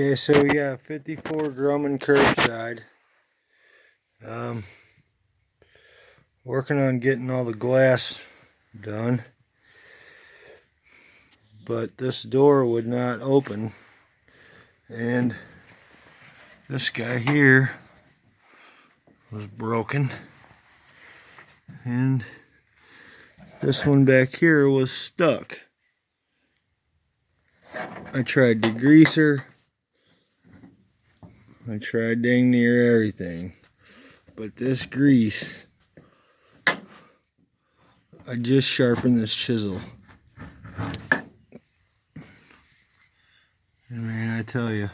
Okay, so we got 54 Grumman curbside. Working on getting all the glass done, but this door would not open, and this guy here was broken, and this one back here was stuck. I tried degreaser, I tried dang near everything, but this grease, I just sharpened this chisel. And man, I tell you,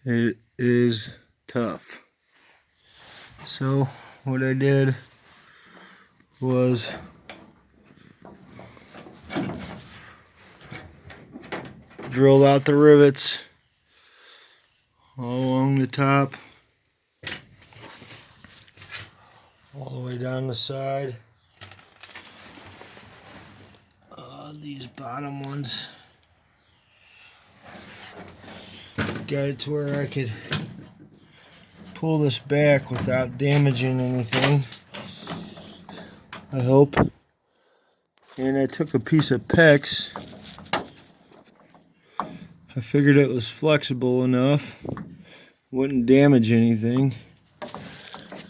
it is tough. So what I did was drilled out the rivets all along the top, all the way down the side. These bottom ones, got it to where I could pull this back without damaging anything, I hope. And I took a piece of PEX. I figured it was flexible enough, wouldn't damage anything,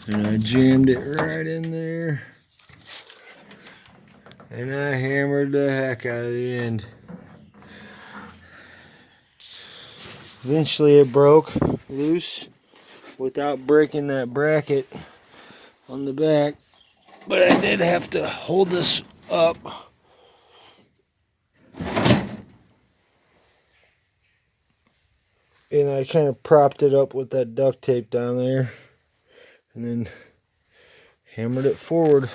and I jammed it right in there, and I hammered the heck out of the end. Eventually it broke loose without breaking that bracket on the back, but I did have to hold this up. And I kind of propped it up with that duct tape down there, and then hammered it forward.